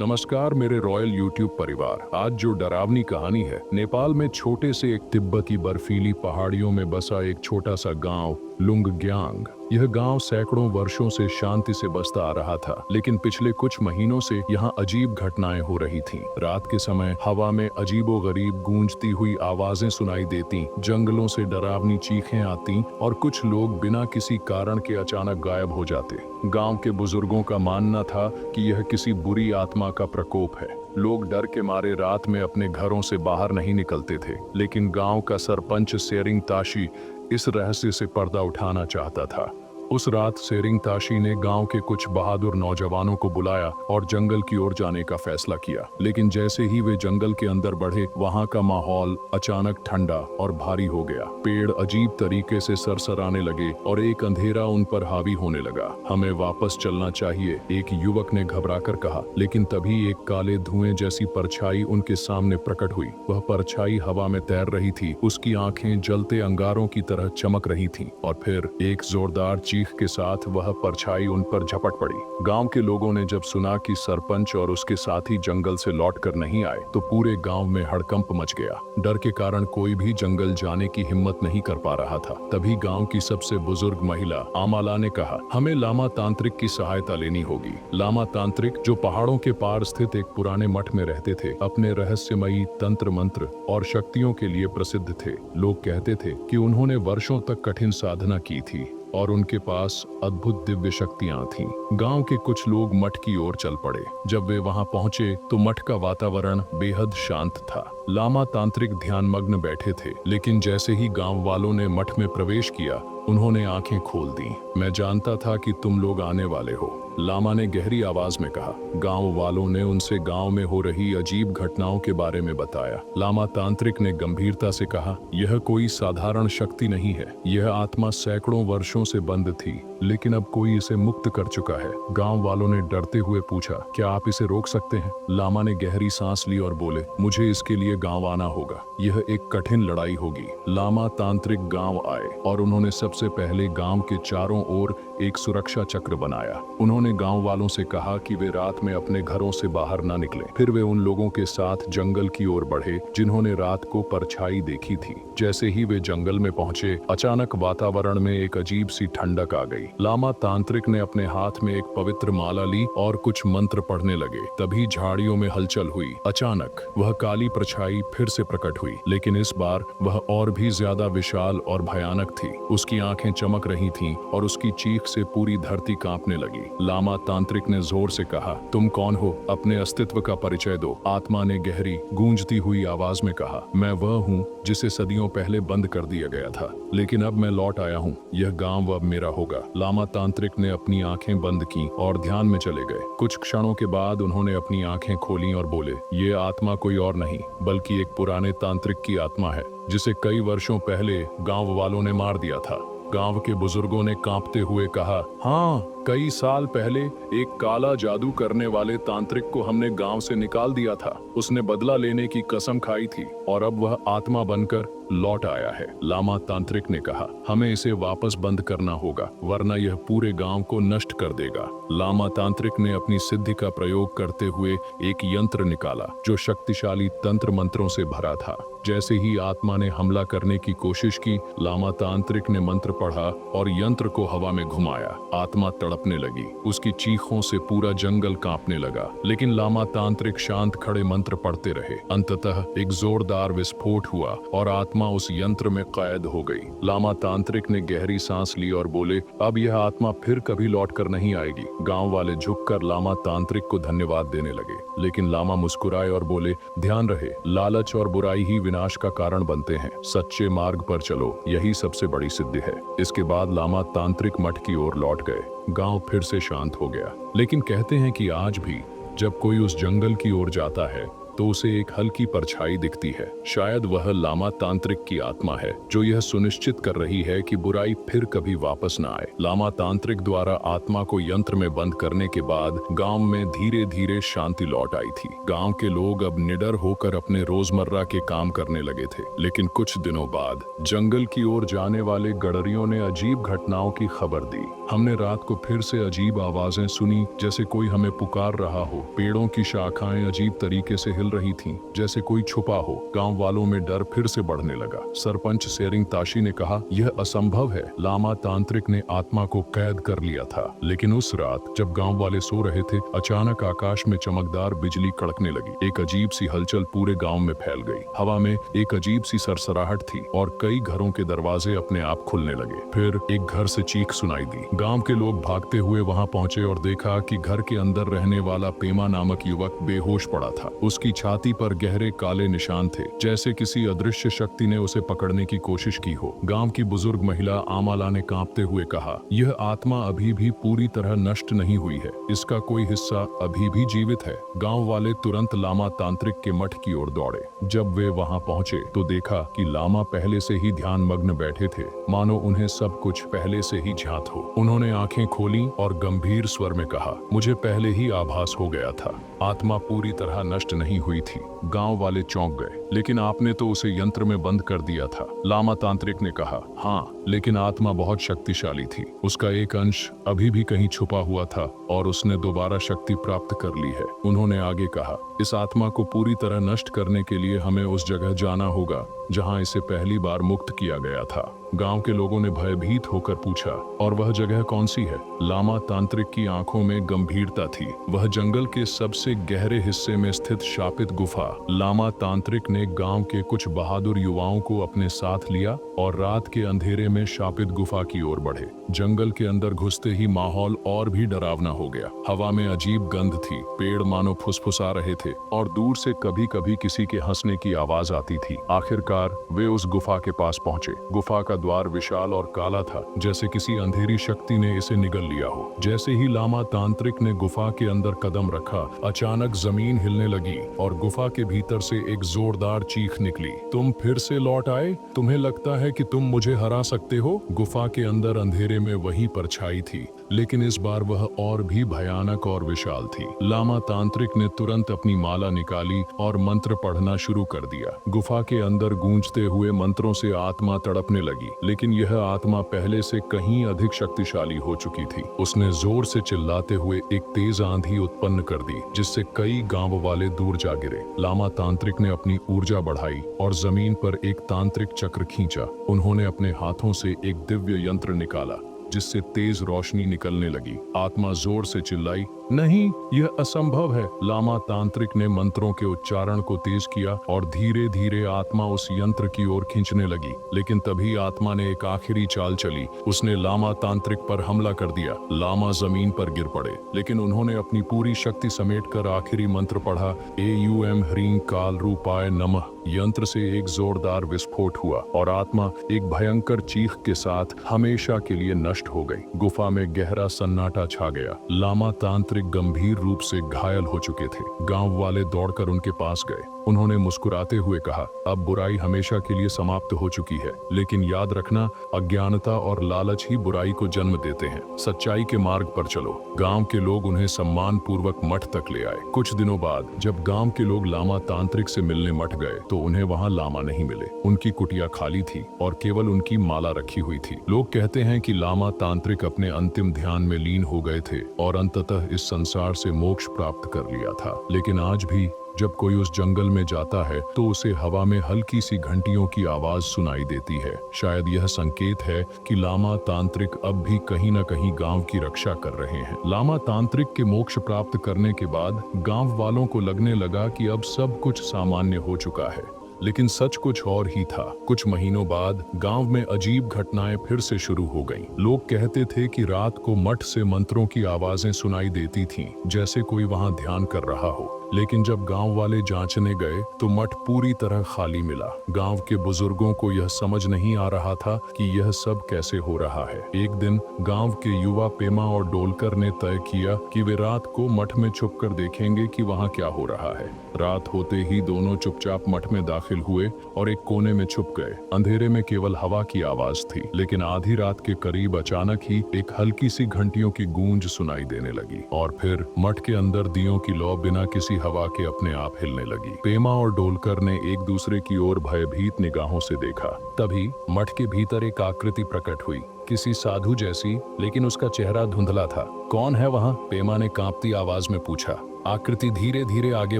नमस्कार मेरे royal YouTube परिवार। आज जो डरावनी कहानी है, नेपाल में छोटे से एक तिब्बती बर्फीली पहाड़ियों में बसा एक छोटा सा गांव लुंगग्यांग। यह गांव सैकड़ों वर्षों से शांति से बसता आ रहा था, लेकिन पिछले कुछ महीनों से यहाँ अजीब घटनाएं हो रही थीं। रात के समय हवा में अजीबोगरीब गूंजती हुई आवाजें सुनाई देती, जंगलों से डरावनी चीखें आती और कुछ लोग बिना किसी कारण के अचानक गायब हो जाते। गांव के बुजुर्गों का मानना था कि यह किसी बुरी आत्मा का प्रकोप है। लोग डर के मारे रात में अपने घरों से बाहर नहीं निकलते थे, लेकिन गांव का सरपंच सेरिंग ताशी इस रहस्य से पर्दा उठाना चाहता था। उस रात सेरिंग ताशी ने गांव के कुछ बहादुर नौजवानों को बुलाया और जंगल की ओर जाने का फैसला किया। लेकिन जैसे ही वे जंगल के अंदर बढ़े, वहां का माहौल अचानक ठंडा और भारी हो गया। पेड़ अजीब तरीके से सरसराने लगे और एक अंधेरा उन पर हावी होने लगा। हमें वापस चलना चाहिए, एक युवक ने घबराकर कहा। लेकिन तभी एक काले धुएं जैसी परछाई उनके सामने प्रकट हुई। वह परछाई हवा में तैर रही थी, उसकी आंखें जलते अंगारों की तरह चमक रही थीं, और फिर एक जोरदार चीख के साथ वह परछाई उन पर झपट पड़ी। गांव के लोगों ने जब सुना कि सरपंच और उसके साथी जंगल से लौटकर नहीं आए, तो पूरे गांव में हड़कंप मच गया। डर के कारण कोई भी जंगल जाने की हिम्मत नहीं कर पा रहा था। तभी गांव की सबसे बुजुर्ग महिला आमाला ने कहा, हमें लामा तांत्रिक की सहायता लेनी होगी। लामा तांत्रिक, जो पहाड़ों के पार स्थित एक पुराने मठ में रहते थे, अपने रहस्यमयी तंत्र मंत्र और शक्तियों के लिए प्रसिद्ध थे। लोग कहते थे कि उन्होंने वर्षों तक कठिन साधना की थी और उनके पास अद्भुत दिव्य शक्तियां थीं। गांव के कुछ लोग मठ की ओर चल पड़े। जब वे वहां पहुंचे तो मठ का वातावरण बेहद शांत था। लामा तांत्रिक ध्यानमग्न बैठे थे, लेकिन जैसे ही गांव वालों ने मठ में प्रवेश किया, उन्होंने आंखें खोल दी। मैं जानता था कि तुम लोग आने वाले हो, लामा ने गहरी आवाज में कहा। गांव वालों ने उनसे गांव में हो रही अजीब घटनाओं के बारे में बताया। लामा तांत्रिक ने गंभीरता से कहा, यह कोई साधारण शक्ति नहीं है। यह आत्मा सैकड़ों वर्षों से बंद थी, लेकिन अब कोई इसे मुक्त कर चुका है। गांव वालों ने डरते हुए पूछा, क्या आप इसे रोक सकते हैं? लामा ने गहरी सांस ली और बोले, मुझे इसके लिए गांव आना होगा। यह एक कठिन लड़ाई होगी। लामा तांत्रिक गांव आए और उन्होंने सबसे पहले गांव के चारों ओर एक सुरक्षा चक्र बनाया। उन्होंने गांव वालों से कहा कि वे रात में अपने घरों से बाहर न निकलें। फिर वे उन लोगों के साथ जंगल की ओर बढ़े जिन्होंने रात को परछाई देखी थी। जैसे ही वे जंगल में पहुंचे, अचानक वातावरण में एक अजीब सी ठंडक आ गई। लामा तांत्रिक ने अपने हाथ में एक पवित्र माला ली और कुछ मंत्र पढ़ने लगे। तभी झाड़ियों में हलचल हुई। अचानक वह काली परछाई फिर से प्रकट हुई, लेकिन इस बार वह और भी ज्यादा विशाल और भयानक थी। उसकी आंखें चमक रही थीं और उसकी चीख से पूरी धरती कांपने लगी। लामा तांत्रिक ने जोर से कहा, तुम कौन हो? अपने अस्तित्व का परिचय दो। आत्मा ने गहरी गूंजती हुई आवाज में कहा, मैं वह हूँ जिसे सदियों पहले बंद कर दिया गया था, लेकिन अब मैं लौट आया हूँ। यह गांव अब मेरा होगा। लामा तांत्रिक ने अपनी आंखें बंद की और ध्यान में चले गए। कुछ क्षणों के बाद उन्होंने अपनी आंखें खोलीं और बोले, ये आत्मा कोई और नहीं, बल्कि एक पुराने तांत्रिक की आत्मा है, जिसे कई वर्षों पहले गांव वालों ने मार दिया था। गांव के बुजुर्गों ने कांपते हुए कहा, हाँ, कई साल पहले एक काला जादू करने वाले तांत्रिक को हमने गांव से निकाल दिया था। उसने बदला लेने की कसम खाई थी और अब वह आत्मा बनकर लौट आया है। लामा तांत्रिक ने कहा, हमें इसे वापस बंद करना होगा, वरना यह पूरे गांव को नष्ट कर देगा। लामा तांत्रिक ने अपनी सिद्धि का प्रयोग करते हुए एक यंत्र निकाला, जो शक्तिशाली तंत्र मंत्रों से भरा था। जैसे ही आत्मा ने हमला करने की कोशिश की, लामा तांत्रिक ने मंत्र पढ़ा और यंत्र को हवा में घुमाया। आत्मा तड़पने लगी। उसकी चीखों से पूरा जंगल कांपने लगा, लेकिन लामा तांत्रिक शांत खड़े मंत्र पढ़ते रहे। अंततः एक जोरदार विस्फोट हुआ और आत्मा उस यंत्र में कैद हो गई। लामा तांत्रिक ने गहरी सांस ली और बोले, अब यह आत्मा फिर कभी लौट कर नहीं आएगी। गांव वाले झुककर लामा तांत्रिक को धन्यवाद देने लगे, लेकिन लामा मुस्कुराए और बोले, ध्यान रहे, लालच और बुराई ही विनाश का कारण बनते हैं। सच्चे मार्ग पर चलो, यही सबसे बड़ी सिद्धि है। इसके बाद लामा तांत्रिक मठ की ओर लौट गए। गांव फिर से शांत हो गया, लेकिन कहते हैं कि आज भी जब कोई उस जंगल की ओर जाता है तो उसे एक हल्की परछाई दिखती है। शायद वह लामा तांत्रिक की आत्मा है, जो यह सुनिश्चित कर रही है कि बुराई फिर कभी वापस न आए। लामा तांत्रिक द्वारा आत्मा को यंत्र में बंद करने के बाद गांव में धीरे धीरे शांति लौट आई थी। गांव के लोग अब निडर होकर अपने रोजमर्रा के काम करने लगे थे। लेकिन कुछ दिनों बाद जंगल की ओर जाने वाले गडरियों ने अजीब घटनाओं की खबर दी। हमने रात को फिर से अजीब आवाजें सुनी, जैसे कोई हमें पुकार रहा हो। पेड़ों की शाखाएं अजीब तरीके से हिल रही थीं, जैसे कोई छुपा हो। गांव वालों में डर फिर से बढ़ने लगा। सरपंच सेरिंग ताशी ने कहा, यह असंभव है, लामा तांत्रिक ने आत्मा को कैद कर लिया था। लेकिन उस रात जब गांव वाले सो रहे थे, अचानक आकाश में चमकदार बिजली कड़कने लगी। एक अजीब सी हलचल पूरे गांव में फैल गई। हवा में एक अजीब सी सरसराहट थी और कई घरों के दरवाजे अपने आप खुलने लगे। फिर एक घर से चीख सुनाई दी। गांव के लोग भागते हुए वहां पहुंचे और देखा कि घर के अंदर रहने वाला पेमा नामक युवक बेहोश पड़ा था। उसकी छाती पर गहरे काले निशान थे, जैसे किसी अदृश्य शक्ति ने उसे पकड़ने की कोशिश की हो। गांव की बुजुर्ग महिला आमाला ने कांपते हुए कहा, यह आत्मा अभी भी पूरी तरह नष्ट नहीं हुई है, इसका कोई हिस्सा अभी भी जीवित है। गांव वाले तुरंत लामा तांत्रिक के मठ की ओर दौड़े। जब वे वहां पहुंचे तो देखा कि लामा पहले से ही ध्यान मग्न बैठे थे, मानो उन्हें सब कुछ पहले से ही ज्ञात हो। उन्होंने आंखें खोली और गंभीर स्वर में कहा, मुझे पहले ही आभास हो गया था, आत्मा पूरी तरह नष्ट नहीं हुई थी। गांव वाले चौंक गए, लेकिन आपने तो उसे यंत्र में बंद कर दिया था। लामा तांत्रिक ने कहा, हाँ, लेकिन आत्मा बहुत शक्तिशाली थी। उसका एक अंश अभी भी कहीं छुपा हुआ था और उसने दोबारा शक्ति प्राप्त कर ली है। उन्होंने आगे कहा, इस आत्मा को पूरी तरह नष्ट करने के लिए हमें उस जगह जाना होगा जहां इसे पहली बार मुक्त किया गया था। गांव के लोगों ने भयभीत होकर पूछा, और वह जगह कौन सी है? लामा तांत्रिक की आंखों में गंभीरता थी। वह जंगल के सबसे गहरे हिस्से में स्थित शापित गुफा। लामा तांत्रिक ने गांव के कुछ बहादुर युवाओं को अपने साथ लिया और रात के अंधेरे में शापित गुफा की ओर बढ़े। जंगल के अंदर घुसते ही माहौल और भी डरावना हो गया। हवा में अजीब गंध थी, पेड़ मानो फुसफुसा रहे थे और दूर से कभी कभी किसी के हंसने की आवाज आती थी। आखिरकार वे उस गुफा के पास पहुंचे। गुफा का द्वार विशाल और काला था, जैसे किसी अंधेरी शक्ति ने इसे निगल लिया हो। जैसे ही लामा तांत्रिक ने गुफा के अंदर कदम रखा, अचानक जमीन हिलने लगी और गुफा के भीतर से एक जोरदार चीख निकली, तुम फिर से लौट आए? तुम्हें लगता है कि तुम मुझे हरा सकते हो? गुफा के अंदर अंधेरे में वही परछाई थी, लेकिन इस बार वह और भी भयानक और विशाल थी। लामा तांत्रिक ने तुरंत अपनी माला निकाली और मंत्र पढ़ना शुरू कर दिया। गुफा के अंदर गूंजते हुए मंत्रों से आत्मा तड़पने लगी, लेकिन यह आत्मा पहले से कहीं अधिक शक्तिशाली हो चुकी थी। उसने जोर से चिल्लाते हुए एक तेज आंधी उत्पन्न कर दी, जिससे कई गांव वाले दूर जा गिरे। लामा तांत्रिक ने अपनी ऊर्जा बढ़ाई और जमीन पर एक तांत्रिक चक्र खींचा। उन्होंने अपने हाथों से एक दिव्य यंत्र निकाला, जिससे तेज रोशनी निकलने लगी। आत्मा जोर से चिल्लाई, नहीं, यह असंभव है। लामा तांत्रिक ने मंत्रों के उच्चारण को तेज किया और धीरे धीरे आत्मा उस यंत्र की ओर खींचने लगी। लेकिन तभी आत्मा ने एक आखिरी चाल चली। उसने लामा तांत्रिक पर हमला कर दिया। लामा जमीन पर गिर पड़े, लेकिन उन्होंने अपनी पूरी शक्ति समेटकर आखिरी मंत्र पढ़ा, एयूएम ह्रीं काल रूपाय नमः। यंत्र से एक जोरदार विस्फोट हुआ और आत्मा एक भयंकर चीख के साथ हमेशा के लिए नष्ट हो गई। गुफा में गहरा सन्नाटा छा गया। लामा तांत्रिक गंभीर रूप से घायल हो चुके थे। गांव वाले दौड़कर उनके पास गए। उन्होंने मुस्कुराते हुए कहा, अब बुराई हमेशा के लिए समाप्त हो चुकी है, लेकिन याद रखना, अज्ञानता और लालच ही बुराई को जन्म देते हैं। सच्चाई के मार्ग पर चलो। गांव के लोग उन्हें सम्मान पूर्वक मठ तक ले आए। कुछ दिनों बाद जब गांव के लोग लामा तांत्रिक से मिलने मठ गए तो उन्हें वहां लामा नहीं मिले। उनकी कुटिया खाली थी और केवल उनकी माला रखी हुई थी। लोग कहते हैं कि लामा तांत्रिक अपने अंतिम ध्यान में लीन हो गए थे और अंततः इस संसार से मोक्ष प्राप्त कर लिया था। लेकिन आज भी जब कोई उस जंगल में जाता है तो उसे हवा में हल्की सी घंटियों की आवाज सुनाई देती है। शायद यह संकेत है कि लामा तांत्रिक अब भी कहीं न कहीं गांव की रक्षा कर रहे हैं। लामा तांत्रिक के मोक्ष प्राप्त करने के बाद गांव वालों को लगने लगा कि अब सब कुछ सामान्य हो चुका है, लेकिन सच कुछ और ही था। कुछ महीनों बाद गांव में अजीब घटनाएं फिर से शुरू हो गईं। लोग कहते थे कि रात को मठ से मंत्रों की आवाजें सुनाई देती थीं, जैसे कोई वहां ध्यान कर रहा हो। लेकिन जब गांव वाले जांचने गए तो मठ पूरी तरह खाली मिला। गांव के बुजुर्गों को यह समझ नहीं आ रहा था कि यह सब कैसे हो रहा है। एक दिन गांव के युवा पेमा और डोलकर ने तय किया कि वे रात को मठ में छुपकर देखेंगे कि वहां क्या हो रहा है। रात होते ही दोनों चुपचाप मठ में दाखिल हुए और एक कोने में छुप गए। अंधेरे में केवल हवा की आवाज थी, लेकिन आधी रात के करीब अचानक ही एक हल्की सी घंटियों की गूंज सुनाई देने लगी और फिर मठ के अंदर दियों की लौ बिना किसी हवा के अपने आप हिलने लगी। पेमा और डोलकर ने एक दूसरे की ओर भयभीत निगाहों से देखा। तभी मठ के भीतर एक आकृति प्रकट हुई। किसी साधु जैसी, लेकिन उसका चेहरा धुंधला था। कौन है वहां? पेमा ने कांपती आवाज में पूछा। आकृति धीरे धीरे आगे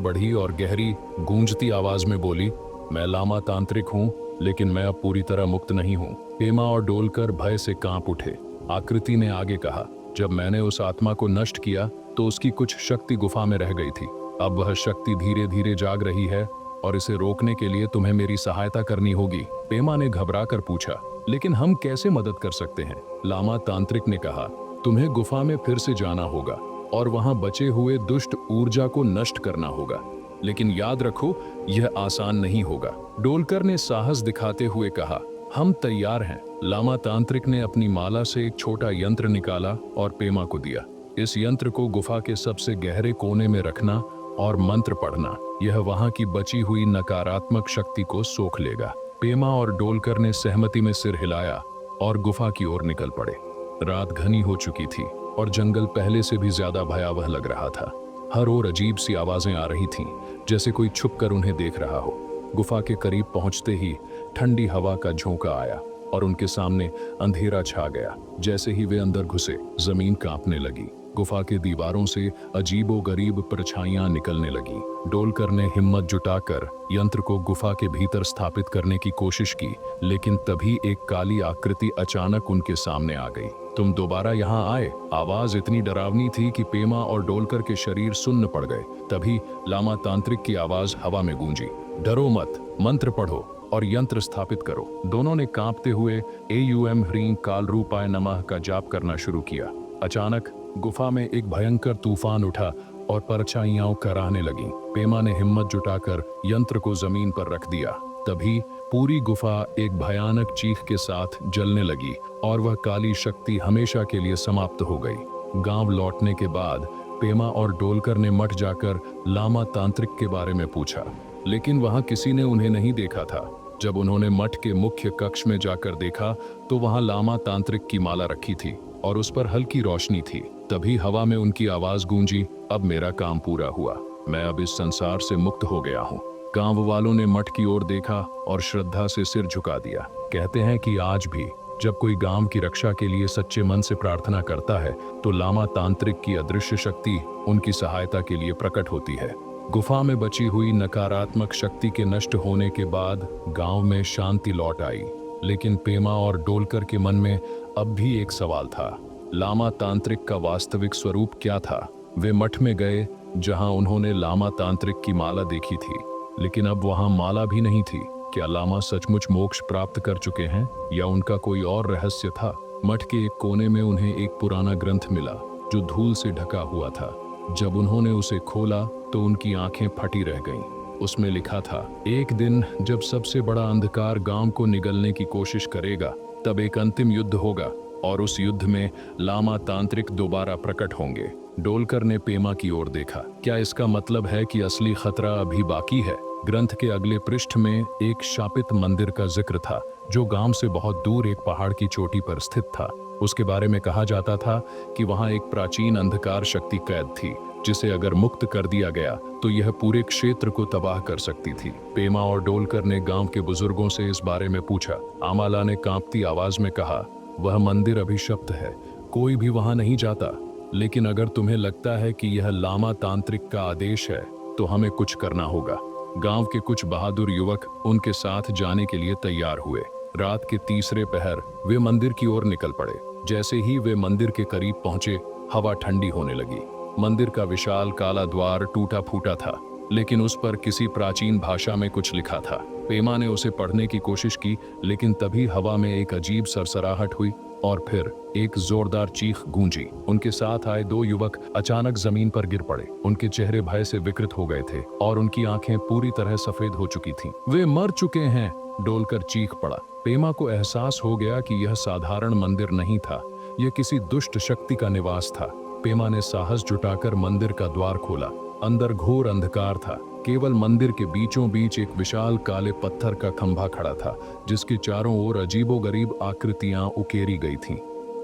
बढ़ी और गहरी गूंजती आवाज में बोली, मैं लामा तांत्रिक हूँ, लेकिन मैं अब पूरी तरह मुक्त नहीं हूँ। पेमा और डोलकर भय से कांप उठे। आकृति ने आगे कहा, जब मैंने उस आत्मा को नष्ट किया तो उसकी कुछ शक्ति गुफा में रह गई थी। अब वह शक्ति धीरे धीरे जाग रही है और इसे रोकने के लिए तुम्हें मेरी सहायता करनी होगी। पेमा ने घबरा कर पूछा, लेकिन हम कैसे मदद कर सकते हैं? लामा तांत्रिक ने कहा, तुम्हें गुफा में फिर से जाना होगा और वहां बचे हुए दुष्ट ऊर्जा को नष्ट करना होगा, लेकिन याद रखो यह आसान नहीं होगा। डोलकर ने साहस दिखाते हुए कहा, हम तैयार हैं। लामा तांत्रिक ने अपनी माला से एक छोटा यंत्र निकाला और पेमा को दिया। इस यंत्र को गुफा के सबसे गहरे कोने में रखना और मंत्र पढ़ना, यह वहां की बची हुई नकारात्मक शक्ति को सोख लेगा। पेमा और डोलकर ने सहमति में सिर हिलाया और गुफा की ओर निकल पड़े। रात घनी हो चुकी थी और जंगल पहले से भी ज्यादा भयावह लग रहा था। हर ओर अजीब सी आवाजें आ रही थीं, जैसे कोई छुपकर उन्हें देख रहा हो। गुफा के करीब पहुंचते ही ठंडी हवा का झोंका आया और उनके सामने अंधेरा छा गया। जैसे ही वे अंदर घुसे, जमीन कांपने लगी। गुफा के दीवारों से अजीबोगरीब परछाइयां निकलने लगी। डोलकर ने हिम्मत जुटाकर यंत्र को गुफा के भीतर स्थापित करने की कोशिश की, लेकिन तभी एक काली आकृति अचानक उनके सामने आ गई। तुम दोबारा यहाँ आए? आवाज इतनी डरावनी थी कि पेमा और डोलकर के शरीर सुन्न पड़ गए। तभी लामा तांत्रिक की आवाज हवा में गूंजी, डरो मत, मंत्र पढ़ो और यंत्र स्थापित करो। दोनों ने कांपते हुए एयूएम ह्रीं काल रूपाय नमः का जाप करना शुरू किया। अचानक गुफा में एक भयंकर तूफान उठा और परछाइयां कराहने लगीं। पेमा ने हिम्मत जुटाकर यंत्र को जमीन पर रख दिया। तभी पूरी गुफा एक भयानक चीख के साथ जलने लगी और वह काली शक्ति हमेशा के लिए समाप्त हो गई। गांव लौटने के बाद पेमा और डोलकर ने मठ जाकर लामा तांत्रिक के बारे में पूछा, लेकिन वहां किसी ने उन्हें नहीं देखा था। जब उन्होंने मठ के मुख्य कक्ष में जाकर देखा तो वहां लामा तांत्रिक की माला रखी थी और उस पर हल्की रोशनी थी। तभी हवा में उनकी आवाज गूंजी, अब मेरा काम पूरा हुआ, मैं अब इस संसार से मुक्त हो गया हूँ। गांव वालों ने मठ की ओर देखा और श्रद्धा से सिर झुका दिया। कहते हैं कि आज भी जब कोई गांव की रक्षा के लिए सच्चे मन से प्रार्थना करता है तो लामा तांत्रिक की अदृश्य शक्ति उनकी सहायता के लिए प्रकट होती है। गुफा में बची हुई नकारात्मक शक्ति के नष्ट होने के बाद गांव में शांति लौट आई, लेकिन पेमा और डोलकर के मन में अब भी एक सवाल था, लामा तांत्रिक का वास्तविक स्वरूप क्या था? वे मठ में गए जहां उन्होंने लामा तांत्रिक की माला देखी थी, लेकिन अब वहां माला भी नहीं थी। क्या लामा सचमुच मोक्ष प्राप्त कर चुके हैं या उनका कोई और रहस्य था? मठ के एक कोने में उन्हें एक पुराना ग्रंथ मिला जो धूल से ढका हुआ था। जब उन्होंने उसे खोला तो उनकी आंखें फटी रह गईं। उसमें लिखा था, एक दिन जब सबसे बड़ा अंधकार गांव को निगलने की कोशिश करेगा, तब एक अंतिम युद्ध होगा और उस युद्ध में लामा तांत्रिक दोबारा प्रकट होंगे। डोलकर ने पेमा की ओर देखा, क्या इसका मतलब है कि असली खतरा अभी बाकी है? ग्रंथ के अगले पृष्ठ में एक शापित मंदिर का जिक्र था जो गांव से बहुत दूर एक पहाड़ की चोटी पर स्थित था। उसके बारे में कहा जाता था कि वहां एक प्राचीन अंधकार शक्ति कैद थी जिसे अगर मुक्त कर दिया गया तो यह पूरे क्षेत्र को तबाह कर सकती थी। पेमा और डोलकर ने गांव के बुजुर्गों से इस बारे में पूछा। आमाला ने कांपती आवाज में कहा, वह मंदिर अभिशप्त है, कोई भी वहां नहीं जाता, लेकिन अगर तुम्हें लगता है कि यह लामा तांत्रिक का आदेश है तो हमें कुछ करना होगा। गांव के कुछ बहादुर युवक उनके साथ जाने के लिए तैयार हुए। रात के तीसरे पहर वे मंदिर की ओर निकल पड़े। जैसे ही वे मंदिर के करीब पहुंचे, हवा ठंडी होने लगी। मंदिर का विशाल काला द्वार टूटा फूटा था, लेकिन उस पर किसी प्राचीन भाषा में कुछ लिखा था। पेमा ने उसे पढ़ने की कोशिश की, लेकिन तभी हवा में एक अजीब सरसराहट हुई और फिर एक जोरदार चीख गूंजी। उनके साथ आए दो युवक अचानक जमीन पर गिर पड़े। उनके चेहरे भय से विकृत हो गए थे और उनकी आंखें पूरी तरह सफेद हो चुकी थीं। वे मर चुके हैं, डोलकर चीख पड़ा। पेमा को एहसास हो गया कि यह साधारण मंदिर नहीं था, यह किसी दुष्ट शक्ति का निवास था। पेमा ने साहस जुटाकर मंदिर का द्वार खोला। अंदर घोर अंधकार था। केवल मंदिर के बीचों बीच एक विशाल काले पत्थर का खंभा खड़ा था जिसके चारों ओर अजीबोगरीब आकृतियां उकेरी गई थीं।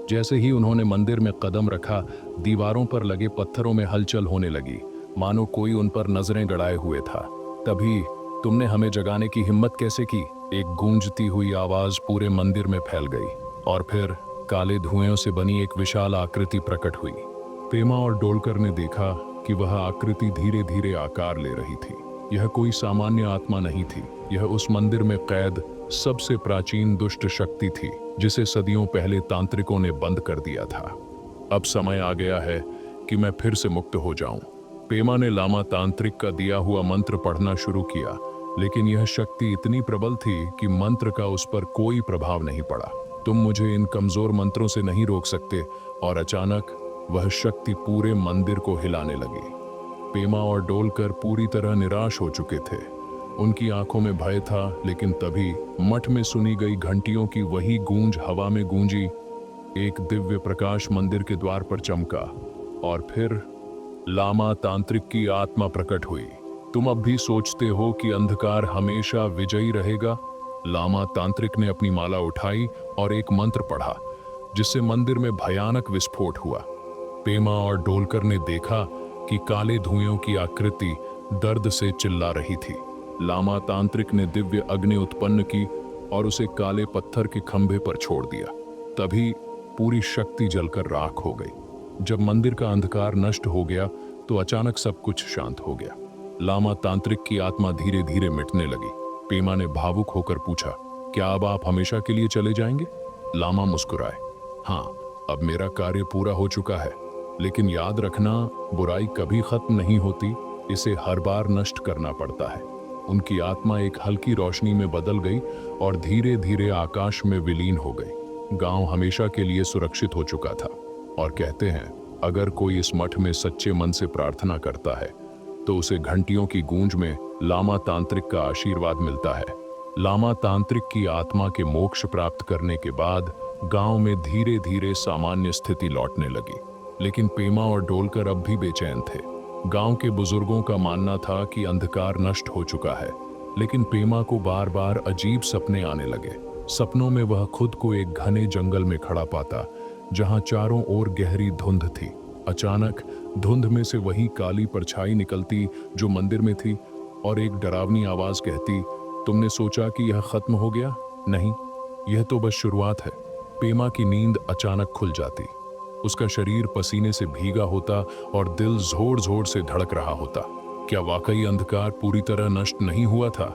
जैसे ही उन्होंने मंदिर में कदम रखा, दीवारों पर लगे पत्थरों में हलचल होने लगी, मानो कोई उन पर नजरें गड़ाए हुए था। तभी, तुमने हमें जगाने की हिम्मत कैसे की? एक गूंजती हुई आवाज पूरे मंदिर में फैल गई और फिर काले धुएं से बनी एक विशाल आकृति प्रकट हुई। पेमा और डोलकर ने देखा कि वह आकृति धीरे धीरे आकार ले रही थी। यह कोई सामान्य आत्मा नहीं थी, यह उस मंदिर में कैद सबसे प्राचीन दुष्ट शक्ति थी जिसे सदियों पहले तांत्रिकों ने बंद कर दिया था। अब समय आ गया है कि मैं फिर से मुक्त हो जाऊं। पेमा ने लामा तांत्रिक का दिया हुआ मंत्र पढ़ना शुरू किया, लेकिन यह शक्ति इतनी प्रबल थी कि मंत्र का उस पर कोई प्रभाव नहीं पड़ा। तुम मुझे इन कमजोर मंत्रों से नहीं रोक सकते। और अचानक वह शक्ति पूरे मंदिर को हिलाने लगी। पेमा और डोलकर पूरी तरह निराश हो चुके थे। उनकी आंखों में भय था, लेकिन तभी मठ में सुनी गई घंटियों की वही गूंज हवा में गूंजी। एक दिव्य प्रकाश मंदिर के द्वार पर चमका और फिर लामा तांत्रिक की आत्मा प्रकट हुई। तुम अब भी सोचते हो कि अंधकार हमेशा विजयी रहेगा? लामा तांत्रिक ने अपनी माला उठाई और एक मंत्र पढ़ा, जिससे मंदिर में भयानक विस्फोट हुआ। पेमा और डोलकर ने देखा कि काले धुएं की आकृति दर्द से चिल्ला रही थी। लामा तांत्रिक ने दिव्य अग्नि उत्पन्न की और उसे काले पत्थर के खंभे पर छोड़ दिया। तभी पूरी शक्ति जलकर राख हो गई। जब मंदिर का अंधकार नष्ट हो गया तो अचानक सब कुछ शांत हो गया। लामा तांत्रिक की आत्मा धीरे धीरे मिटने लगी। पेमा ने भावुक होकर पूछा, क्या अब आप हमेशा के लिए चले जाएंगे? लामा मुस्कुराए, हाँ, अब मेरा कार्य पूरा हो चुका है। लेकिन याद रखना, बुराई कभी खत्म नहीं होती, इसे हर बार नष्ट करना पड़ता है। उनकी आत्मा एक हल्की रोशनी में बदल गई और धीरे धीरे आकाश में विलीन हो गई। गांव हमेशा के लिए सुरक्षित हो चुका था। और कहते हैं, अगर कोई इस मठ में सच्चे मन से प्रार्थना करता है तो उसे घंटियों की गूंज में लामा तांत्रिक का आशीर्वाद मिलता है। लामा तांत्रिक की आत्मा के मोक्ष प्राप्त करने के बाद गांव में धीरे धीरे सामान्य स्थिति लौटने लगी। लेकिन पेमा और डोलकर अब भी बेचैन थे। गांव के बुजुर्गों का मानना था कि अंधकार नष्ट हो चुका है, लेकिन पेमा को बार बार अजीब सपने आने लगे। सपनों में वह खुद को एक घने जंगल में खड़ा पाता, जहां चारों ओर गहरी धुंध थी। अचानक धुंध में से वही काली परछाई निकलती जो मंदिर में थी और एक डरावनी आवाज कहती, तुमने सोचा कि यह खत्म हो गया? नहीं, यह तो बस शुरुआत है। पेमा की नींद अचानक खुल जाती। उसका शरीर पसीने से भीगा होता और दिल जोर जोर से धड़क रहा होता। क्या वाकई अंधकार पूरी तरह नष्ट नहीं हुआ था?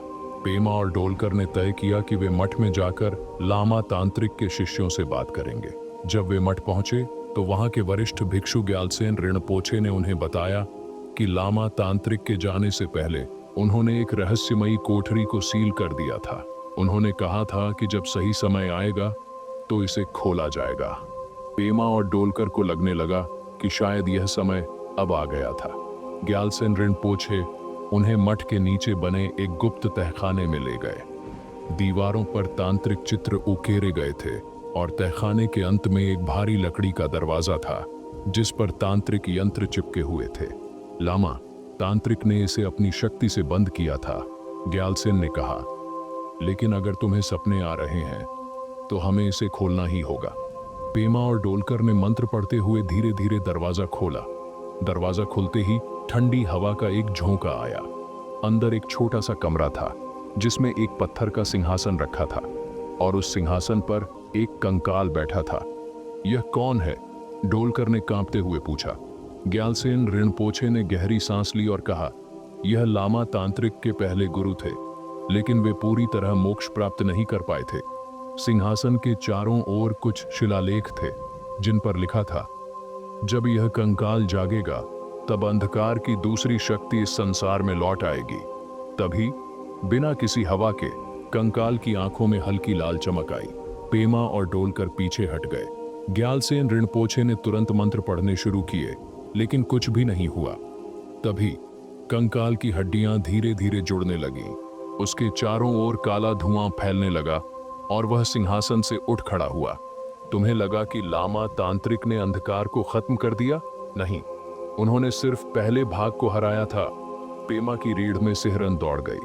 पेमा और डोलकर ने तय किया कि वे मठ में जाकर लामा तांत्रिक के शिष्यों से बात करेंगे। जब वे मठ पहुंचे तो वहां के वरिष्ठ भिक्षु ग्यालसेन रिनपोछे ने उन्हें बताया कि लामा तांत्रिक के जाने से पहले उन्होंने एक रहस्यमयी कोठरी को सील कर दिया था। उन्होंने कहा था कि जब सही समय आएगा तो इसे खोला जाएगा। पेमा और डोलकर को लगने लगा कि शायद यह समय अब आ गया था। ग्यालसेन रिनपोछे उन्हें मठ के नीचे बने एक गुप्त तहखाने में ले गए। दीवारों पर तांत्रिक चित्र उकेरे गए थे और तहखाने के अंत में एक भारी लकड़ी का दरवाजा था, जिस पर तांत्रिक यंत्र चिपके हुए थे। लामा तांत्रिक ने इसे अपनी शक्ति से बंद किया था, ग्यालसेन ने कहा। लेकिन अगर तुम्हें सपने आ रहे हैं तो हमें इसे खोलना ही होगा। पेमा और डोलकर ने मंत्र पढ़ते हुए धीरे धीरे दरवाजा खोला। दरवाजा खुलते ही ठंडी हवा का एक झोंका आया। अंदर एक छोटा सा कमरा था, जिसमें एक पत्थर का सिंहासन रखा था और उस सिंहासन पर एक कंकाल बैठा था। यह कौन है? डोलकर ने कांपते हुए पूछा। ग्यालसेन रिनपोछे ने गहरी सांस ली और कहा, यह लामा तांत्रिक के पहले गुरु थे, लेकिन वे पूरी तरह मोक्ष प्राप्त नहीं कर पाए थे। सिंहासन के चारों ओर कुछ शिलालेख थे, जिन पर लिखा था, जब यह कंकाल जागेगा तब अंधकार की दूसरी शक्ति इस संसार में लौट आएगी। तभी बिना किसी हवा के कंकाल की आंखों में हल्की लाल चमक आई। पेमा और डोलकर पीछे हट गए। ग्यालसेन रिनपोछे ने तुरंत मंत्र पढ़ने शुरू किए, लेकिन कुछ भी नहीं हुआ। तभी कंकाल की हड्डियां धीरे धीरे जुड़ने लगीं। उसके चारों ओर काला धुआं फैलने लगा और वह सिंहासन से उठ खड़ा हुआ। तुम्हें लगा कि लामा तांत्रिक ने अंधकार को खत्म कर दिया? नहीं, उन्होंने सिर्फ पहले भाग को हराया था। पेमा की रीढ़ में सिहरन दौड़ गई।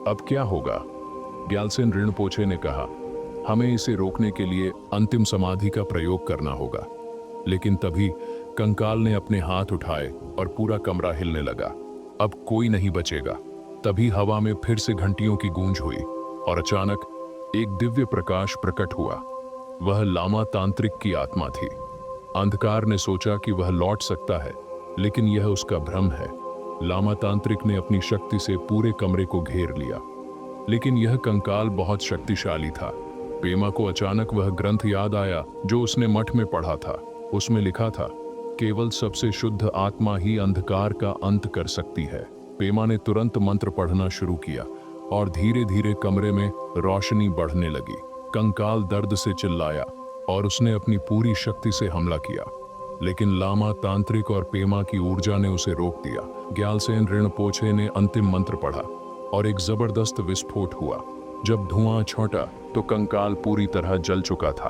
अब क्या होगा? ग्यालसेन रिनपोछे ने कहा, हमें इसे रोकने के लिए अंतिम समाधि का प्रयोग करना होगा। लेकिन तभी कंकाल ने अपने हाथ उठाए और पूरा कमरा हिलने लगा। अब कोई नहीं बचेगा। तभी हवा में फिर से घंटियों की गूंज हुई और अचानक एक दिव्य प्रकाश प्रकट हुआ। वह लामा तांत्रिक की आत्मा थी। अंधकार ने सोचा कि वह लौट सकता है, लेकिन यह उसका भ्रम है। लामा तांत्रिक ने अपनी शक्ति से पूरे कमरे को घेर लिया, लेकिन यह कंकाल बहुत शक्तिशाली था। पेमा को अचानक वह ग्रंथ याद आया जो उसने मठ में पढ़ा था। उसमें लिखा था, केवल सबसे शुद्ध आत्मा ही अंधकार का अंत कर सकती है। पेमा ने तुरंत मंत्र पढ़ना शुरू किया और धीरे धीरे कमरे में रोशनी बढ़ने लगी। कंकाल दर्द से चिल्लाया और उसने अपनी पूरी शक्ति से हमला किया, लेकिन लामा तांत्रिक और पेमा की ऊर्जा ने उसे रोक दिया। ग्यालसेन रिनपोछे ने अंतिम मंत्र पढ़ा और एक जबरदस्त विस्फोट हुआ। जब धुआं छौटा तो कंकाल पूरी तरह जल चुका था।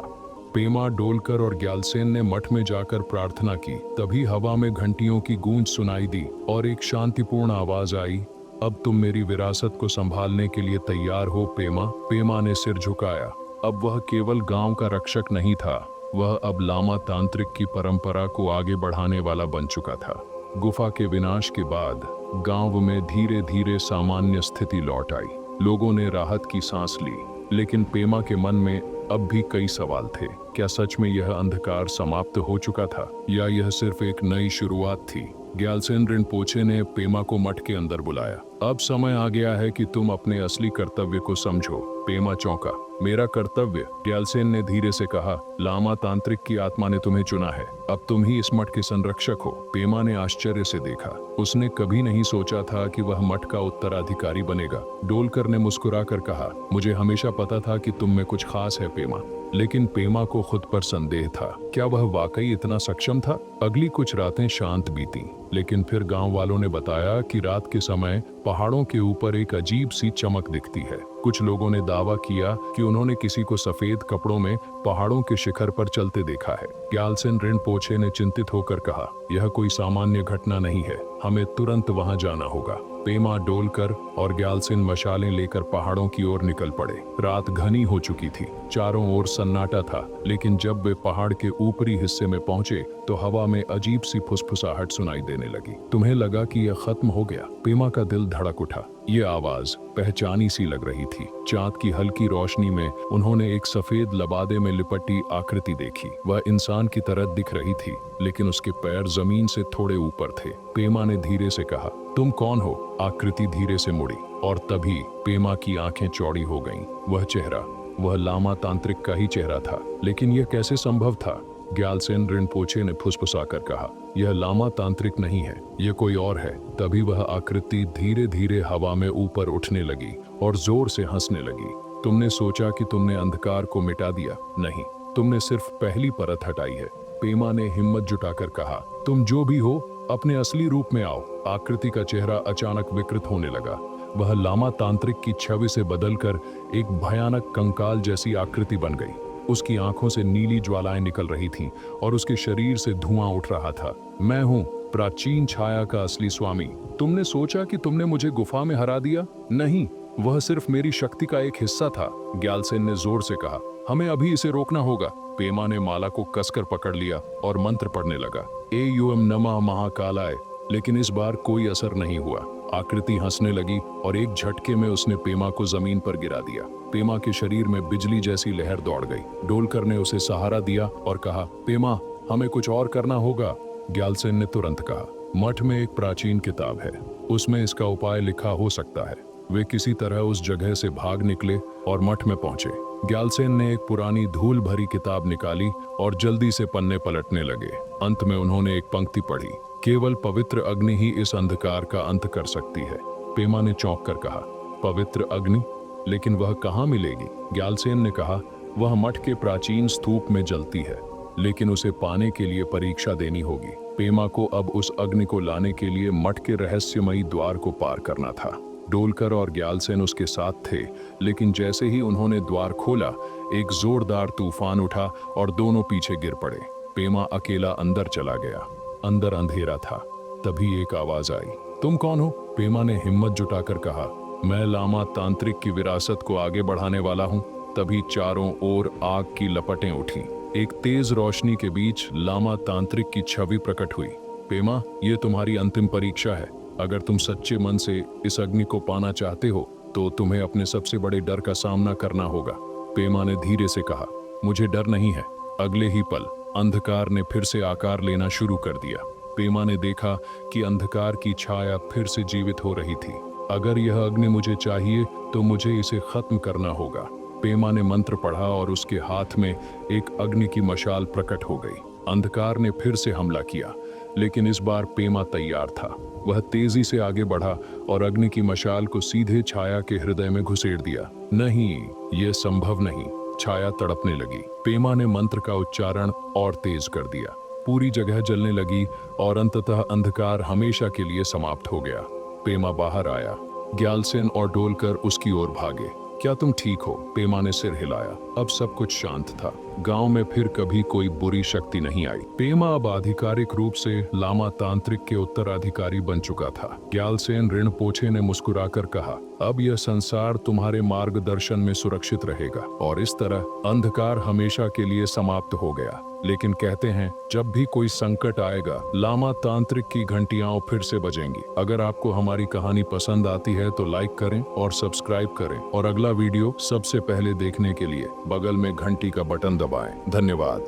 पेमा, डोलकर और ग्यालसेन ने मठ में जाकर प्रार्थना की। तभी हवा में घंटियों की गूंज सुनाई दी और एक शांतिपूर्ण आवाज आई, अब तुम मेरी विरासत को संभालने के लिए तैयार हो पेमा। पेमा ने सिर झुकाया। अब वह केवल गांव का रक्षक नहीं था, वह अब लामा तांत्रिक की परंपरा को आगे बढ़ाने वाला बन चुका था। गुफा के विनाश के बाद गांव में धीरे धीरे सामान्य स्थिति लौट आई। लोगों ने राहत की सांस ली, लेकिन पेमा के मन में अब भी कई सवाल थे। क्या सच में यह अंधकार समाप्त हो चुका था, या यह सिर्फ एक नई शुरुआत थी? ग्यालसेन रिनपोछे ने पेमा को मठ के अंदर बुलाया। अब समय आ गया है कि तुम अपने असली कर्तव्य को समझो। पेमा चौंका। मेरा कर्तव्य? ग्यालसेन ने धीरे से कहा, लामा तांत्रिक की आत्मा ने तुम्हें चुना है, अब तुम ही इस मठ के संरक्षक हो। पेमा ने आश्चर्य से देखा। उसने कभी नहीं सोचा था कि वह मठ का उत्तराधिकारी बनेगा। डोलकर ने मुस्कुराकर कहा, मुझे हमेशा पता था कि तुम में कुछ खास है पेमा। लेकिन पेमा को खुद पर संदेह था, क्या वह वाकई इतना सक्षम था? अगली कुछ रातें शांत बीती, लेकिन फिर गांव वालों ने बताया कि रात के समय पहाड़ों के ऊपर एक अजीब सी चमक दिखती है। कुछ लोगों ने दावा किया कि उन्होंने किसी को सफेद कपड़ों में पहाड़ों के शिखर पर चलते देखा है। ग्यालसेन रिनपोछे ने चिंतित होकर कहा, यह कोई सामान्य घटना नहीं है, हमें तुरंत वहां जाना होगा। पेमा, डोलकर और ग्यालसेन मशालें लेकर पहाड़ों की ओर निकल पड़े। रात घनी हो चुकी थी, चारों ओर सन्नाटा था, लेकिन जब वे पहाड़ के ऊपरी हिस्से में पहुंचे तो हवा में अजीब सी फुसफुसाहट सुनाई देने लगी। तुम्हें लगा कि यह खत्म हो गया? पेमा का दिल धड़क उठा। ये आवाज पहचानी सी लग रही थी। चांद की हल्की रोशनी में उन्होंने एक सफेद लबादे में लिपटी आकृति देखी। वह इंसान की तरह दिख रही थी, लेकिन उसके पैर जमीन से थोड़े ऊपर थे। पेमा ने धीरे से कहा, तुम कौन हो? आकृति धीरे से मुड़ी और तभी पेमा की आंखें चौड़ी हो गईं। वह चेहरा, वह लामा तांत्रिक का ही चेहरा था, लेकिन यह कैसे संभव था? ग्यालसेन रिनपोछे ने फुसफुसाकर कहा, यह लामा तांत्रिक नहीं है, यह कोई और है। तभी वह आकृति धीरे धीरे हवा में ऊपर उठने लगी और जोर से हंसने लगी। तुमने सोचा कि तुमने अंधकार को मिटा दिया? नहीं, तुमने सिर्फ पहली परत हटाई है। पेमा ने हिम्मत जुटाकर कहा, तुम जो भी हो अपने असली रूप में आओ। आकृति का चेहरा अचानक विकृत होने लगा। वह लामा तांत्रिक की छवि से बदलकर एक भयानक कंकाल जैसी आकृति बन गई। उसकी आंखों से नीली ज्वालाएं निकल रही थीं और उसके शरीर से धुआं उठ रहा था। मैं हूं प्राचीन छाया का असली स्वामी। तुमने सोचा कि तुमने मुझे गुफा में हरा दिया? नहीं, वह सिर्फ मेरी शक्ति का एक हिस्सा था। ग्यालसेन ने जोर से कहा, हमें अभी इसे रोकना होगा। पेमा ने माला को कसकर पकड़ लिया और मंत्र पढ़ने लगा, एयूएम नमः महाकालाय। लेकिन इस बार कोई असर नहीं हुआ। आकृति हंसने लगी और एक झटके में उसने पेमा को जमीन पर गिरा दिया। पेमा के शरीर में बिजली जैसी लहर दौड़ गई। डोलकर ने उसे सहारा दिया और कहा, पेमा, हमें कुछ और करना होगा। ग्यालसेन ने तुरंत कहा, मठ में एक प्राचीन किताब है, उसमें इसका उपाय लिखा हो सकता है। वे किसी तरह उस जगह से भाग निकले और मठ में पहुंचे। ग्यालसेन ने एक पुरानी धूल भरी किताब निकाली और जल्दी से पन्ने पलटने लगे। अंत में उन्होंने एक पंक्ति पढ़ी, केवल पवित्र अग्नि ही इस अंधकार का अंत कर सकती है। पेमा ने चौंक कर कहा, पवित्र अग्नि? लेकिन वह कहाँ मिलेगी? ग्यालसेन ने कहा, वह मठ के प्राचीन स्तूप में जलती है, लेकिन उसे पाने के लिए परीक्षा देनी होगी। पेमा को अब उस अग्नि को लाने के लिए मठ के रहस्यमयी द्वार को पार करना था। डोलकर और ग्यालसेन उसके साथ थे, लेकिन जैसे ही उन्होंने द्वार खोला, एक जोरदार तूफान उठा और दोनों पीछे गिर पड़े। पेमा अकेला अंदर चला गया। अंदर अंधेरा था। तभी एक आवाज आई, तुम कौन हो? पेमा ने हिम्मत जुटाकर कहा, मैं लामा तांत्रिक की विरासत को आगे बढ़ाने वाला हूँ। तभी चारों ओर आग की लपटें उठी। एक तेज रोशनी के बीच लामा तांत्रिक की छवि प्रकट हुई। पेमा, ये तुम्हारी अंतिम परीक्षा है। अगर तुम सच्चे मन से इस अग्नि को पाना चाहते हो तो तुम्हें अपने सबसे बड़े डर का सामना करना होगा। पेमा ने धीरे से कहा, मुझे डर नहीं है। अगले ही पल अंधकार ने फिर से आकार लेना शुरू कर दिया। पेमा ने देखा कि अंधकार की छाया फिर से जीवित हो रही थी। अगर यह अग्नि मुझे चाहिए तो मुझे इसे खत्म करना होगा। पेमा ने मंत्र पढ़ा और उसके हाथ में एक अग्नि की मशाल प्रकट हो गई। अंधकार ने फिर से हमला किया, लेकिन इस बार पेमा तैयार था। वह तेजी से आगे बढ़ा और अग्नि की मशाल को सीधे छाया के हृदय में घुसेड़ दिया। नहीं, यह संभव नहीं। छाया तड़पने लगी। पेमा ने मंत्र का उच्चारण और तेज कर दिया। पूरी जगह जलने लगी और अंततः अंधकार हमेशा के लिए समाप्त हो गया। पेमा बाहर आया। ग्यालसेन और डोलकर उसकी ओर भागे। क्या तुम ठीक हो? पेमा ने सिर हिलाया। अब सब कुछ शांत था। गांव में फिर कभी कोई बुरी शक्ति नहीं आई। पेमा अब आधिकारिक रूप से लामा तांत्रिक के उत्तराधिकारी बन चुका था। ग्यालसेन रिनपोछे ने मुस्कुराकर कहा, अब यह संसार तुम्हारे मार्गदर्शन में सुरक्षित रहेगा। और इस तरह अंधकार हमेशा के लिए समाप्त हो गया। लेकिन कहते हैं, जब भी कोई संकट आएगा, लामा तांत्रिक की घंटियां फिर से बजेंगी। अगर आपको हमारी कहानी पसंद आती है तो लाइक करें और सब्सक्राइब करें, और अगला वीडियो सबसे पहले देखने के लिए बगल में घंटी का बटन दबाएं। धन्यवाद।